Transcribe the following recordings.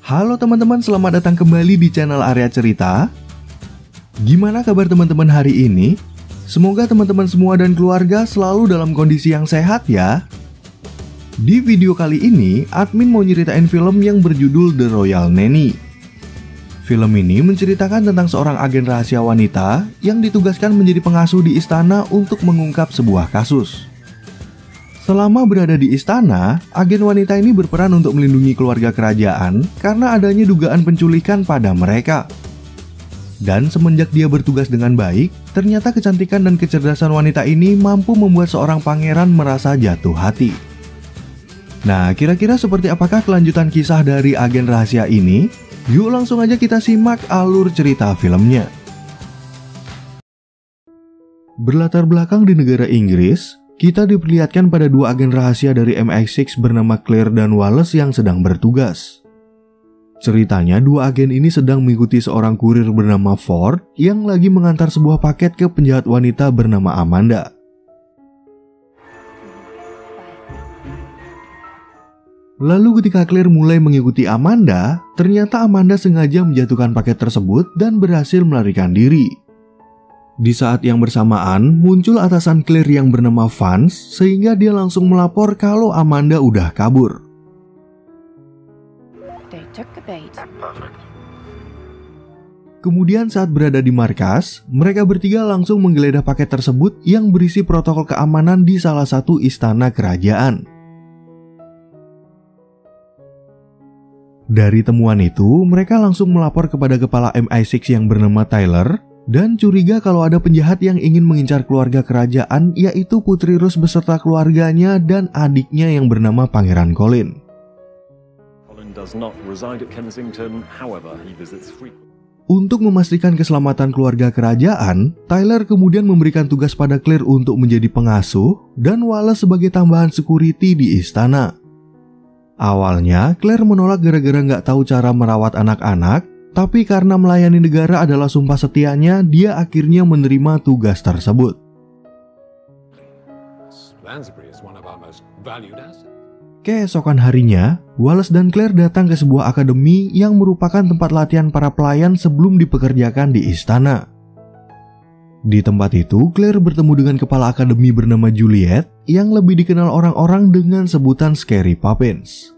Halo teman-teman, selamat datang kembali di channel Area Cerita. Gimana kabar teman-teman hari ini? Semoga teman-teman semua dan keluarga selalu dalam kondisi yang sehat ya. Di video kali ini, admin mau nyeritain film yang berjudul The Royal Nanny. Film ini menceritakan tentang seorang agen rahasia wanita yang ditugaskan menjadi pengasuh di istana untuk mengungkap sebuah kasus. Selama berada di istana, agen wanita ini berperan untuk melindungi keluarga kerajaan karena adanya dugaan penculikan pada mereka. Dan semenjak dia bertugas dengan baik, ternyata kecantikan dan kecerdasan wanita ini mampu membuat seorang pangeran merasa jatuh hati. Nah, kira-kira seperti apakah kelanjutan kisah dari agen rahasia ini? Yuk langsung aja kita simak alur cerita filmnya. Berlatar belakang di negara Inggris, kita diperlihatkan pada dua agen rahasia dari MI6 bernama Claire dan Wallace yang sedang bertugas. Ceritanya, dua agen ini sedang mengikuti seorang kurir bernama Ford yang lagi mengantar sebuah paket ke penjahat wanita bernama Amanda. Lalu ketika Claire mulai mengikuti Amanda, ternyata Amanda sengaja menjatuhkan paket tersebut dan berhasil melarikan diri. Di saat yang bersamaan, muncul atasan Claire yang bernama Vance, sehingga dia langsung melapor kalau Amanda udah kabur. Kemudian saat berada di markas, mereka bertiga langsung menggeledah paket tersebut yang berisi protokol keamanan di salah satu istana kerajaan. Dari temuan itu, mereka langsung melapor kepada kepala MI6 yang bernama Tyler, dan curiga kalau ada penjahat yang ingin mengincar keluarga kerajaan, yaitu Putri Rose beserta keluarganya dan adiknya yang bernama Pangeran Colin. Untuk memastikan keselamatan keluarga kerajaan, Tyler kemudian memberikan tugas pada Claire untuk menjadi pengasuh dan Wallace sebagai tambahan security di istana. Awalnya, Claire menolak gara-gara nggak tahu cara merawat anak-anak, tapi karena melayani negara adalah sumpah setianya, dia akhirnya menerima tugas tersebut. Keesokan harinya, Wallace dan Claire datang ke sebuah akademi yang merupakan tempat latihan para pelayan sebelum dipekerjakan di istana. Di tempat itu, Claire bertemu dengan kepala akademi bernama Juliet yang lebih dikenal orang-orang dengan sebutan Scary Poppins.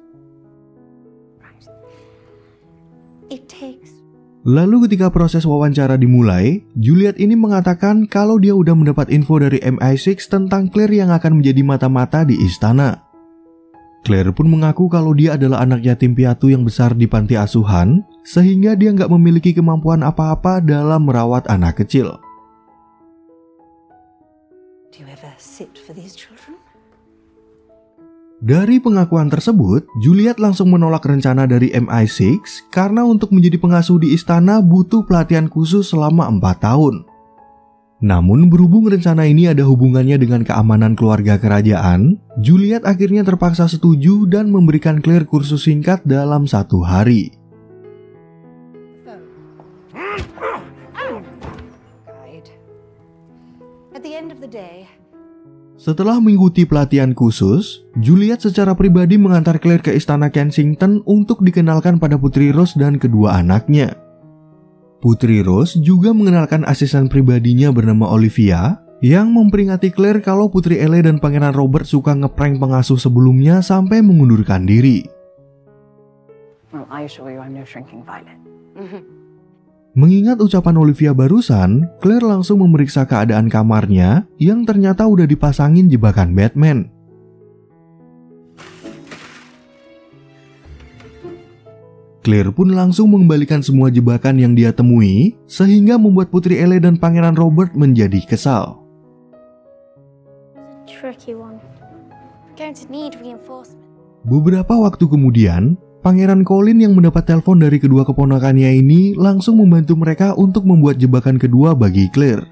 Lalu ketika proses wawancara dimulai, Juliet ini mengatakan kalau dia udah mendapat info dari MI6 tentang Claire yang akan menjadi mata-mata di istana. Claire pun mengaku kalau dia adalah anak yatim piatu yang besar di panti asuhan, sehingga dia nggak memiliki kemampuan apa-apa dalam merawat anak kecil. Dari pengakuan tersebut, Juliet langsung menolak rencana dari MI6 karena untuk menjadi pengasuh di istana butuh pelatihan khusus selama 4 tahun. Namun berhubung rencana ini ada hubungannya dengan keamanan keluarga kerajaan, Juliet akhirnya terpaksa setuju dan memberikan Claire kursus singkat dalam 1 hari. Setelah mengikuti pelatihan khusus, Juliet secara pribadi mengantar Claire ke istana Kensington untuk dikenalkan pada Putri Rose dan kedua anaknya. Putri Rose juga mengenalkan asisten pribadinya bernama Olivia yang memperingati Claire kalau Putri Elle dan Pangeran Robert suka ngeprank pengasuh sebelumnya sampai mengundurkan diri. Mengingat ucapan Olivia barusan, Claire langsung memeriksa keadaan kamarnya yang ternyata udah dipasangin jebakan Batman. Claire pun langsung mengembalikan semua jebakan yang dia temui, sehingga membuat Putri Elle dan Pangeran Robert menjadi kesal. Beberapa waktu kemudian, Pangeran Colin yang mendapat telepon dari kedua keponakannya ini langsung membantu mereka untuk membuat jebakan kedua bagi Claire.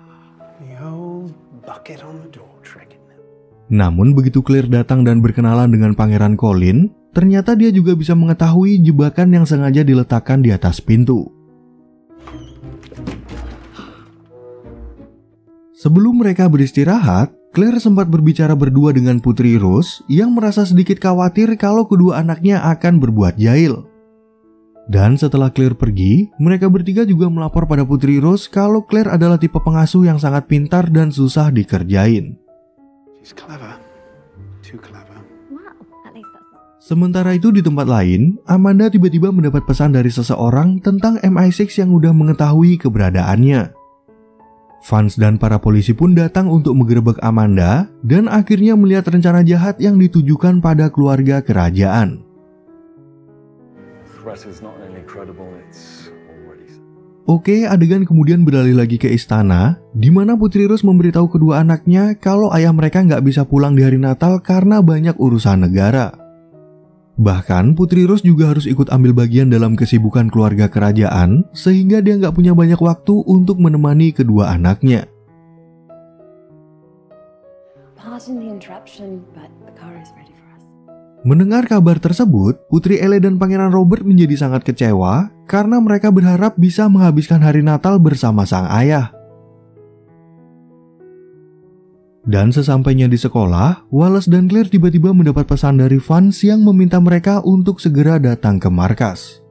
Namun begitu Claire datang dan berkenalan dengan Pangeran Colin, ternyata dia juga bisa mengetahui jebakan yang sengaja diletakkan di atas pintu. Sebelum mereka beristirahat, Claire sempat berbicara berdua dengan Putri Rose yang merasa sedikit khawatir kalau kedua anaknya akan berbuat jahil. Dan setelah Claire pergi, mereka bertiga juga melapor pada Putri Rose kalau Claire adalah tipe pengasuh yang sangat pintar dan susah dikerjain. She's clever. Too clever. Wow, at least that's... Sementara itu di tempat lain, Amanda tiba-tiba mendapat pesan dari seseorang tentang MI6 yang udah mengetahui keberadaannya. Vance dan para polisi pun datang untuk menggerebek Amanda dan akhirnya melihat rencana jahat yang ditujukan pada keluarga kerajaan. Oke, adegan kemudian beralih lagi ke istana, di mana Putri Rose memberitahu kedua anaknya kalau ayah mereka nggak bisa pulang di hari Natal karena banyak urusan negara. Bahkan Putri Rose juga harus ikut ambil bagian dalam kesibukan keluarga kerajaan, sehingga dia nggak punya banyak waktu untuk menemani kedua anaknya. Pardon the interruption, but the car is ready for us. Mendengar kabar tersebut, Putri Elle dan Pangeran Robert menjadi sangat kecewa karena mereka berharap bisa menghabiskan hari Natal bersama sang ayah. Dan sesampainya di sekolah, Wallace dan Claire tiba-tiba mendapat pesan dari Vance yang meminta mereka untuk segera datang ke markas.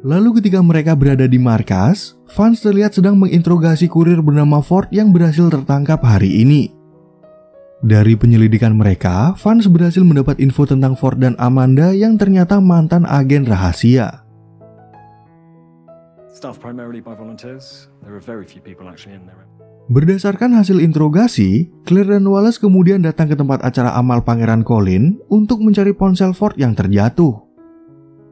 Lalu ketika mereka berada di markas, Vance terlihat sedang menginterogasi kurir bernama Ford yang berhasil tertangkap hari ini. Dari penyelidikan mereka, Vance berhasil mendapat info tentang Ford dan Amanda yang ternyata mantan agen rahasia. Berdasarkan hasil interogasi, Claire dan Wallace kemudian datang ke tempat acara amal Pangeran Colin untuk mencari ponsel Ford yang terjatuh.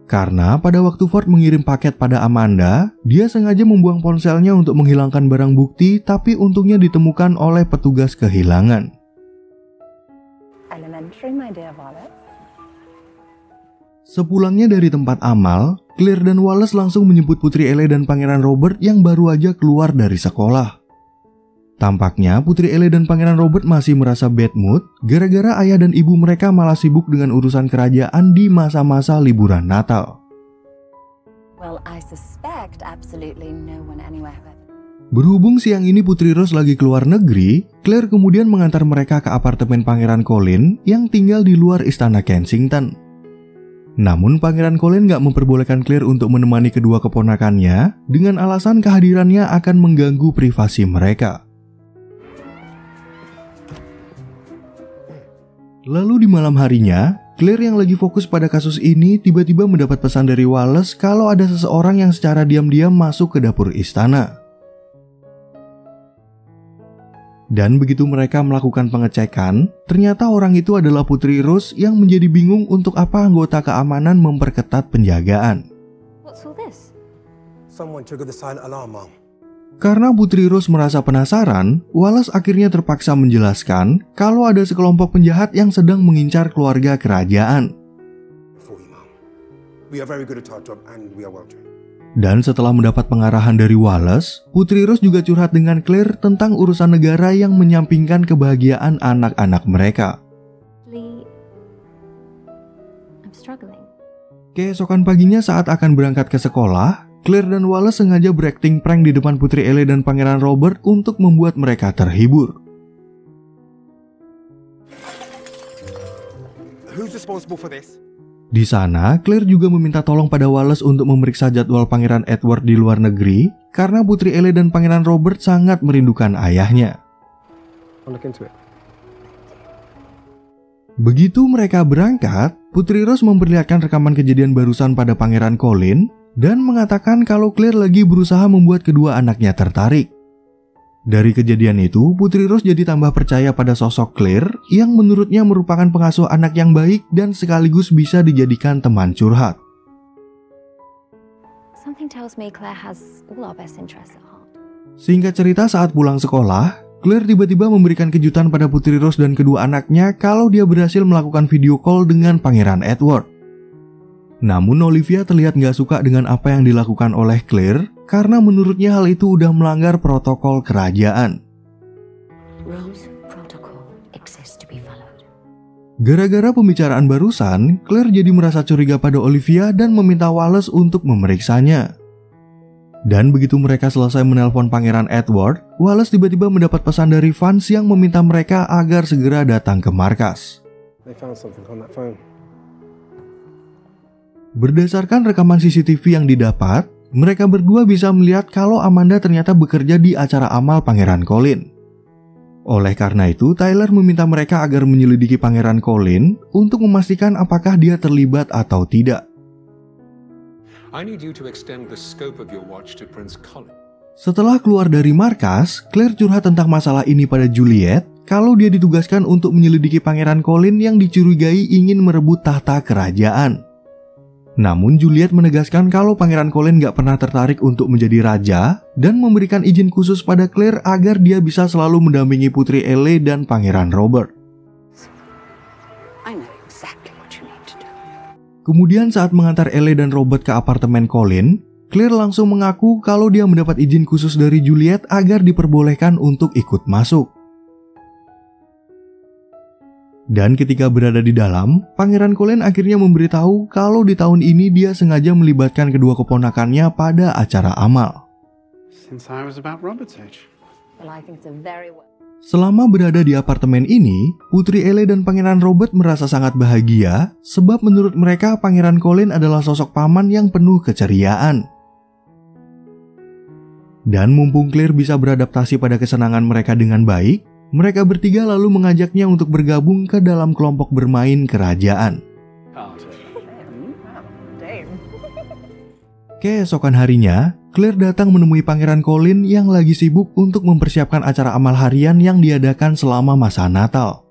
Karena pada waktu Ford mengirim paket pada Amanda, dia sengaja membuang ponselnya untuk menghilangkan barang bukti, tapi untungnya ditemukan oleh petugas kehilangan. Sepulangnya dari tempat amal, Claire dan Wallace langsung menjemput Putri Elle dan Pangeran Robert yang baru aja keluar dari sekolah. Tampaknya Putri Elle dan Pangeran Robert masih merasa bad mood gara-gara ayah dan ibu mereka malah sibuk dengan urusan kerajaan di masa-masa liburan Natal. Well, I suspect absolutely no one anywhere. Berhubung siang ini Putri Rose lagi keluar negeri, Claire kemudian mengantar mereka ke apartemen Pangeran Colin yang tinggal di luar istana Kensington. Namun Pangeran Colin gak memperbolehkan Claire untuk menemani kedua keponakannya dengan alasan kehadirannya akan mengganggu privasi mereka. Lalu di malam harinya, Claire yang lagi fokus pada kasus ini tiba-tiba mendapat pesan dari Wallace kalau ada seseorang yang secara diam-diam masuk ke dapur istana. Dan begitu mereka melakukan pengecekan, ternyata orang itu adalah Putri Rose yang menjadi bingung untuk apa anggota keamanan memperketat penjagaan. What's all this? Someone triggered the silent alarm, Mom. Karena Putri Rose merasa penasaran, Wallace akhirnya terpaksa menjelaskan kalau ada sekelompok penjahat yang sedang mengincar keluarga kerajaan. We are very good at our job and we are well trained. Dan setelah mendapat pengarahan dari Wallace, Putri Rose juga curhat dengan Claire tentang urusan negara yang menyampingkan kebahagiaan anak-anak mereka. I'm struggling. Keesokan paginya saat akan berangkat ke sekolah, Claire dan Wallace sengaja berakting prank di depan Putri Elle dan Pangeran Robert untuk membuat mereka terhibur. Who's responsible for this? Di sana, Claire juga meminta tolong pada Wallace untuk memeriksa jadwal Pangeran Edward di luar negeri karena Putri Elle dan Pangeran Robert sangat merindukan ayahnya. Begitu mereka berangkat, Putri Rose memperlihatkan rekaman kejadian barusan pada Pangeran Colin dan mengatakan kalau Claire lagi berusaha membuat kedua anaknya tertarik. Dari kejadian itu, Putri Rose jadi tambah percaya pada sosok Claire yang menurutnya merupakan pengasuh anak yang baik dan sekaligus bisa dijadikan teman curhat. Something tells me Claire has all our best interests at heart. Singkat cerita, saat pulang sekolah, Claire tiba-tiba memberikan kejutan pada Putri Rose dan kedua anaknya kalau dia berhasil melakukan video call dengan Pangeran Edward. Namun Olivia terlihat gak suka dengan apa yang dilakukan oleh Claire karena menurutnya hal itu udah melanggar protokol kerajaan. Gara-gara pembicaraan barusan, Claire jadi merasa curiga pada Olivia dan meminta Wallace untuk memeriksanya. Dan begitu mereka selesai menelpon Pangeran Edward, Wallace tiba-tiba mendapat pesan dari Vance yang meminta mereka agar segera datang ke markas. They found something on that phone. Berdasarkan rekaman CCTV yang didapat, mereka berdua bisa melihat kalau Amanda ternyata bekerja di acara amal Pangeran Colin. Oleh karena itu, Tyler meminta mereka agar menyelidiki Pangeran Colin untuk memastikan apakah dia terlibat atau tidak. I need you to extend the scope of your watch to Prince Colin. Setelah keluar dari markas, Claire curhat tentang masalah ini pada Juliet kalau dia ditugaskan untuk menyelidiki Pangeran Colin yang dicurigai ingin merebut tahta kerajaan. Namun Juliet menegaskan kalau Pangeran Colin gak pernah tertarik untuk menjadi raja dan memberikan izin khusus pada Claire agar dia bisa selalu mendampingi Putri Elle dan Pangeran Robert. I know exactly what you need to do. Kemudian saat mengantar Elle dan Robert ke apartemen Colin, Claire langsung mengaku kalau dia mendapat izin khusus dari Juliet agar diperbolehkan untuk ikut masuk. Dan ketika berada di dalam, Pangeran Colin akhirnya memberitahu kalau di tahun ini dia sengaja melibatkan kedua keponakannya pada acara amal. Since I was about Robert's age. Well, I think it's a very well. Selama berada di apartemen ini, Putri Elle dan Pangeran Robert merasa sangat bahagia sebab menurut mereka Pangeran Colin adalah sosok paman yang penuh keceriaan. Dan mumpung Claire bisa beradaptasi pada kesenangan mereka dengan baik, mereka bertiga lalu mengajaknya untuk bergabung ke dalam kelompok bermain kerajaan. Keesokan harinya, Claire datang menemui Pangeran Colin yang lagi sibuk untuk mempersiapkan acara amal harian yang diadakan selama masa Natal.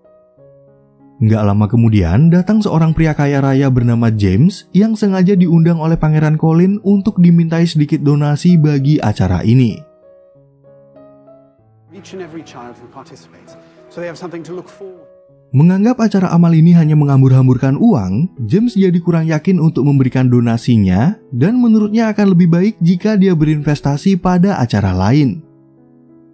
Nggak lama kemudian, datang seorang pria kaya raya bernama James yang sengaja diundang oleh Pangeran Colin untuk dimintai sedikit donasi bagi acara ini. Each and every child who participates, so they have something to look forward. Menganggap acara amal ini hanya menghambur-hamburkan uang, James jadi kurang yakin untuk memberikan donasinya dan menurutnya akan lebih baik jika dia berinvestasi pada acara lain.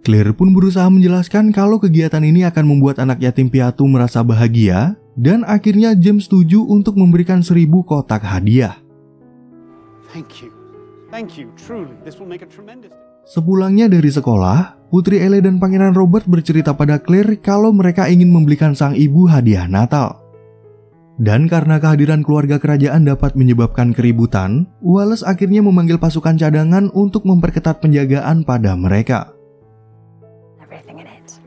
Claire pun berusaha menjelaskan kalau kegiatan ini akan membuat anak yatim piatu merasa bahagia dan akhirnya James setuju untuk memberikan 1000 kotak hadiah. Thank you, truly, this will make a tremendous difference. Sepulangnya dari sekolah, Putri Elle dan Pangeran Robert bercerita pada Claire kalau mereka ingin membelikan sang ibu hadiah Natal. Dan karena kehadiran keluarga kerajaan dapat menyebabkan keributan, Wallace akhirnya memanggil pasukan cadangan untuk memperketat penjagaan pada mereka. Everything in it.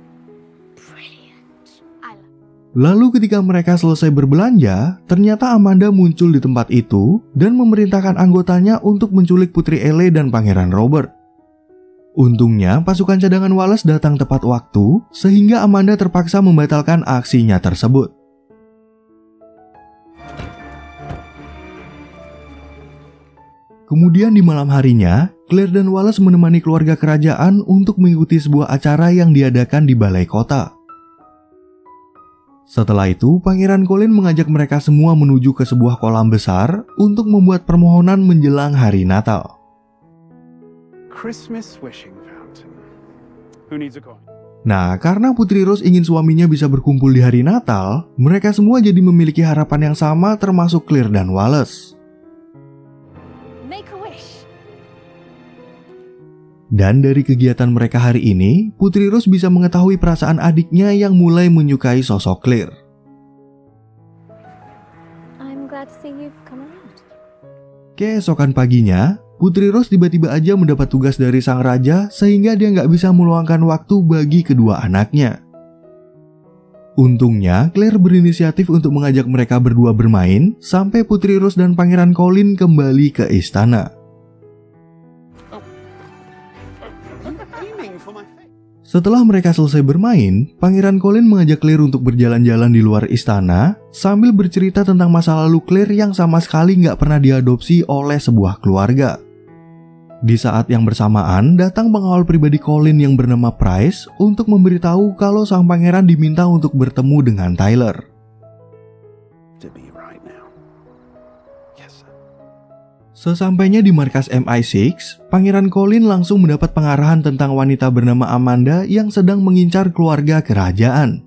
Brilliant. Lalu ketika mereka selesai berbelanja, ternyata Amanda muncul di tempat itu dan memerintahkan anggotanya untuk menculik Putri Elle dan Pangeran Robert. Untungnya, pasukan cadangan Wallace datang tepat waktu, sehingga Amanda terpaksa membatalkan aksinya tersebut. Kemudian di malam harinya, Claire dan Wallace menemani keluarga kerajaan untuk mengikuti sebuah acara yang diadakan di balai kota. Setelah itu, Pangeran Colin mengajak mereka semua menuju ke sebuah kolam besar untuk membuat permohonan menjelang hari Natal. Christmas wishing fountain. Who needs a coin? Nah, karena Putri Rose ingin suaminya bisa berkumpul di hari Natal, mereka semua jadi memiliki harapan yang sama termasuk Claire dan Wallace. Make a wish. Dan dari kegiatan mereka hari ini, Putri Rose bisa mengetahui perasaan adiknya yang mulai menyukai sosok Claire. I'm glad to see you've come around. Keesokan paginya, Putri Rose tiba-tiba aja mendapat tugas dari sang raja sehingga dia nggak bisa meluangkan waktu bagi kedua anaknya. Untungnya, Claire berinisiatif untuk mengajak mereka berdua bermain sampai Putri Rose dan Pangeran Colin kembali ke istana. Setelah mereka selesai bermain, Pangeran Colin mengajak Claire untuk berjalan-jalan di luar istana sambil bercerita tentang masa lalu Claire yang sama sekali nggak pernah diadopsi oleh sebuah keluarga. Di saat yang bersamaan, datang pengawal pribadi Colin yang bernama Price untuk memberitahu kalau sang pangeran diminta untuk bertemu dengan Tyler. Sesampainya di markas MI6, Pangeran Colin langsung mendapat pengarahan tentang wanita bernama Amanda yang sedang mengincar keluarga kerajaan.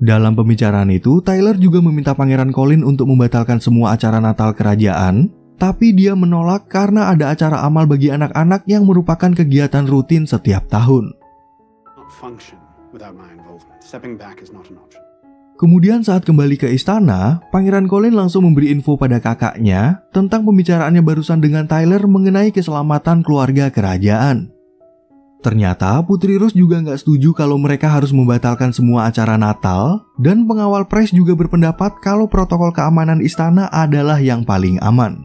Dalam pembicaraan itu, Tyler juga meminta Pangeran Colin untuk membatalkan semua acara Natal kerajaan, tapi dia menolak karena ada acara amal bagi anak-anak yang merupakan kegiatan rutin setiap tahun. Kemudian saat kembali ke istana, Pangeran Colin langsung memberi info pada kakaknya tentang pembicaraannya barusan dengan Tyler mengenai keselamatan keluarga kerajaan. Ternyata Putri Rose juga nggak setuju kalau mereka harus membatalkan semua acara Natal, dan pengawal Price juga berpendapat kalau protokol keamanan istana adalah yang paling aman.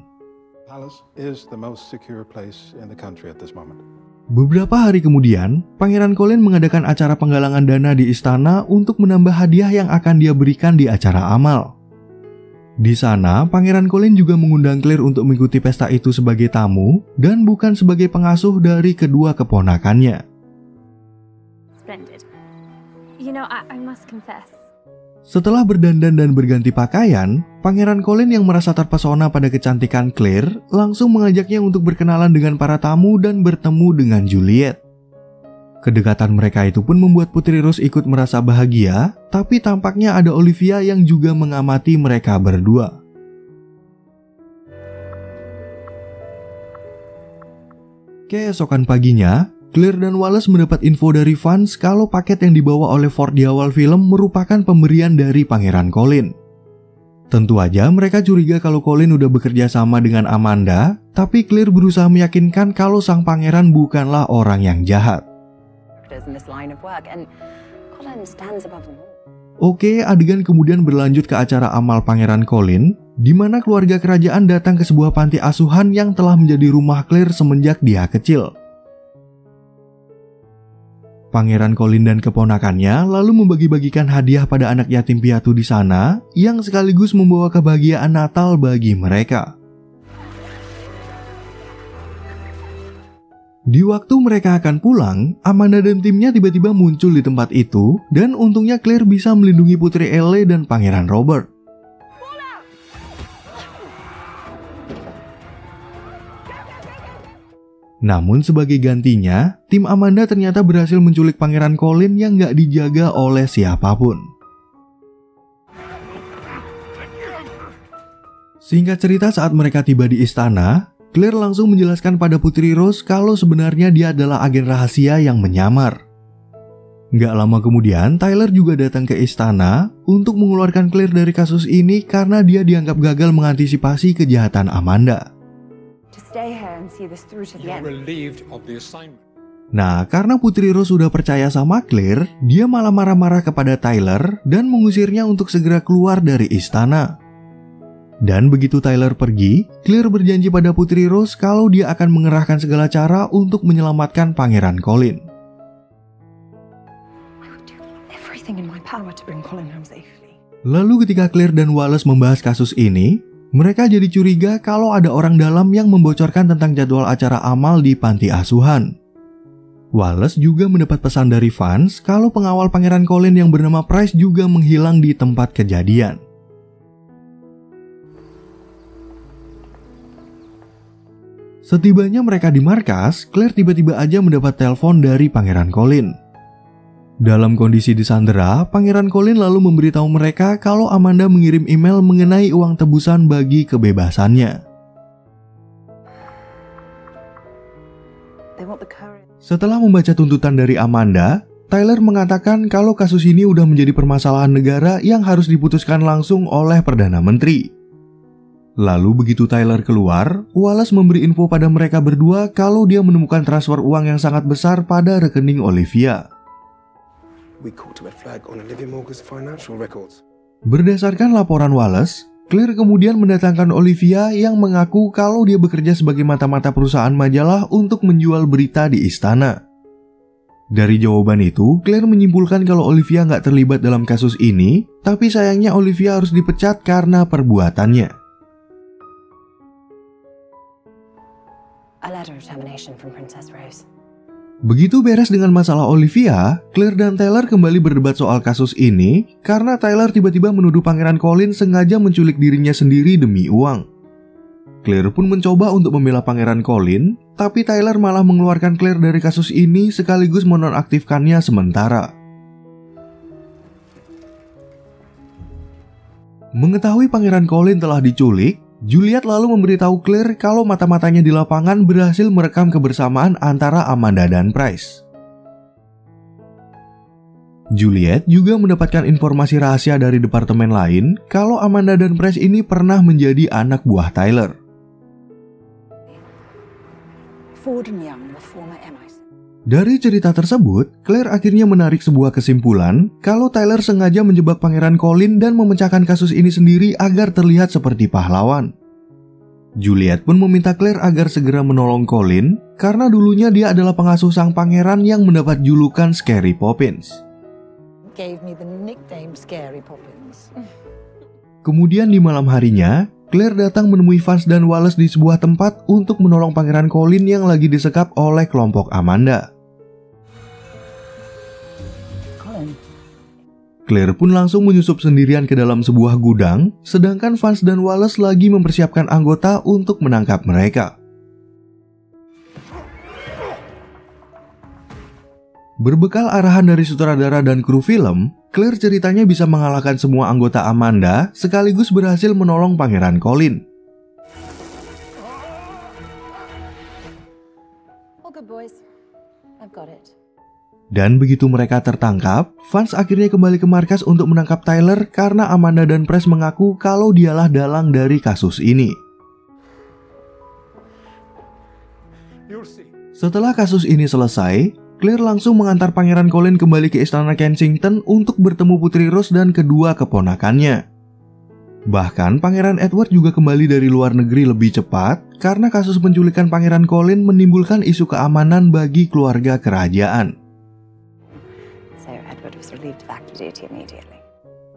Palace is the most secure place in the country at this moment. Beberapa hari kemudian, Pangeran Colin mengadakan acara penggalangan dana di istana untuk menambah hadiah yang akan dia berikan di acara amal. Di sana, Pangeran Colin juga mengundang Claire untuk mengikuti pesta itu sebagai tamu dan bukan sebagai pengasuh dari kedua keponakannya. Splendid. You know, I must confess. Setelah berdandan dan berganti pakaian, Pangeran Colin yang merasa terpesona pada kecantikan Claire langsung mengajaknya untuk berkenalan dengan para tamu dan bertemu dengan Juliet. Kedekatan mereka itu pun membuat Putri Rose ikut merasa bahagia, tapi tampaknya ada Olivia yang juga mengamati mereka berdua. Keesokan paginya, Claire dan Wallace mendapat info dari Vance kalau paket yang dibawa oleh Ford di awal film merupakan pemberian dari Pangeran Colin. Tentu aja mereka curiga kalau Colin udah bekerja sama dengan Amanda, tapi Claire berusaha meyakinkan kalau sang pangeran bukanlah orang yang jahat. Oke, adegan kemudian berlanjut ke acara amal Pangeran Colin, di mana keluarga kerajaan datang ke sebuah panti asuhan yang telah menjadi rumah Claire semenjak dia kecil. Pangeran Colin dan keponakannya lalu membagi-bagikan hadiah pada anak yatim piatu di sana yang sekaligus membawa kebahagiaan Natal bagi mereka. Di waktu mereka akan pulang, Amanda dan timnya tiba-tiba muncul di tempat itu dan untungnya Claire bisa melindungi Putri Elle dan Pangeran Robert. Namun sebagai gantinya, tim Amanda ternyata berhasil menculik Pangeran Colin yang gak dijaga oleh siapapun. Singkat cerita, saat mereka tiba di istana, Claire langsung menjelaskan pada Putri Rose kalau sebenarnya dia adalah agen rahasia yang menyamar. Gak lama kemudian, Tyler juga datang ke istana untuk mengeluarkan Claire dari kasus ini karena dia dianggap gagal mengantisipasi kejahatan Amanda. Nah, karena Putri Rose sudah percaya sama Claire, dia malah marah-marah kepada Tyler dan mengusirnya untuk segera keluar dari istana. Dan begitu Tyler pergi, Claire berjanji pada Putri Rose kalau dia akan mengerahkan segala cara untuk menyelamatkan Pangeran Colin. Lalu ketika Claire dan Wallace membahas kasus ini, mereka jadi curiga kalau ada orang dalam yang membocorkan tentang jadwal acara amal di panti asuhan. Wallace juga mendapat pesan dari Vance kalau pengawal Pangeran Colin yang bernama Price juga menghilang di tempat kejadian. Setibanya mereka di markas, Claire tiba-tiba aja mendapat telepon dari Pangeran Colin. Dalam kondisi disandera, Pangeran Colin lalu memberitahu mereka kalau Amanda mengirim email mengenai uang tebusan bagi kebebasannya. Setelah membaca tuntutan dari Amanda, Tyler mengatakan kalau kasus ini udah menjadi permasalahan negara yang harus diputuskan langsung oleh Perdana Menteri. Lalu begitu Tyler keluar, Wallace memberi info pada mereka berdua kalau dia menemukan transfer uang yang sangat besar pada rekening Olivia. Berdasarkan laporan Wallace, Claire kemudian mendatangkan Olivia yang mengaku kalau dia bekerja sebagai mata-mata perusahaan majalah untuk menjual berita di istana. Dari jawaban itu, Claire menyimpulkan kalau Olivia nggak terlibat dalam kasus ini, tapi sayangnya Olivia harus dipecat karena perbuatannya. A letter of termination from Princess Rose. Begitu beres dengan masalah Olivia, Claire dan Tyler kembali berdebat soal kasus ini karena Tyler tiba-tiba menuduh Pangeran Colin sengaja menculik dirinya sendiri demi uang. Claire pun mencoba untuk membela Pangeran Colin, tapi Tyler malah mengeluarkan Claire dari kasus ini sekaligus menonaktifkannya sementara. Mengetahui Pangeran Colin telah diculik, Juliet lalu memberitahu Claire kalau mata-matanya di lapangan berhasil merekam kebersamaan antara Amanda dan Price. Juliet juga mendapatkan informasi rahasia dari departemen lain kalau Amanda dan Press ini pernah menjadi anak buah Tyler. Ford and Young were former MI6. Dari cerita tersebut, Claire akhirnya menarik sebuah kesimpulan kalau Tyler sengaja menjebak Pangeran Colin dan memecahkan kasus ini sendiri agar terlihat seperti pahlawan. Juliet pun meminta Claire agar segera menolong Colin karena dulunya dia adalah pengasuh sang pangeran yang mendapat julukan Scary Poppins. Gave me the nickname Scary Poppins. Kemudian di malam harinya, Claire datang menemui Vance dan Wallace di sebuah tempat untuk menolong Pangeran Colin yang lagi disekap oleh kelompok Amanda. Colin. Claire pun langsung menyusup sendirian ke dalam sebuah gudang, sedangkan Vance dan Wallace lagi mempersiapkan anggota untuk menangkap mereka. Berbekal arahan dari sutradara dan kru film, Claire ceritanya bisa mengalahkan semua anggota Amanda sekaligus berhasil menolong Pangeran Colin. All good, boys. I've got it. Dan begitu mereka tertangkap, Vance akhirnya kembali ke markas untuk menangkap Tyler karena Amanda dan Press mengaku kalau dialah dalang dari kasus ini. You'll see. Setelah kasus ini selesai, Claire langsung mengantar Pangeran Colin kembali ke Istana Kensington untuk bertemu Putri Rose dan kedua keponakannya. Bahkan Pangeran Edward juga kembali dari luar negeri lebih cepat karena kasus penculikan Pangeran Colin menimbulkan isu keamanan bagi keluarga kerajaan. So Edward was relieved of active duty immediately.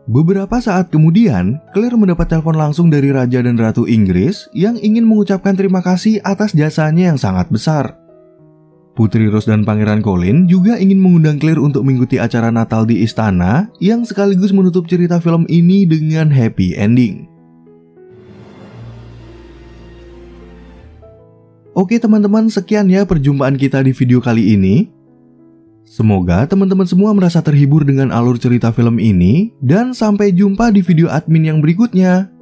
Beberapa saat kemudian, Claire mendapat telepon langsung dari Raja dan Ratu Inggris yang ingin mengucapkan terima kasih atas jasanya yang sangat besar. Putri Rose dan Pangeran Colin juga ingin mengundang Claire untuk mengikuti acara Natal di istana yang sekaligus menutup cerita film ini dengan happy ending. Oke teman-teman, sekian ya perjumpaan kita di video kali ini. Semoga teman-teman semua merasa terhibur dengan alur cerita film ini dan sampai jumpa di video admin yang berikutnya.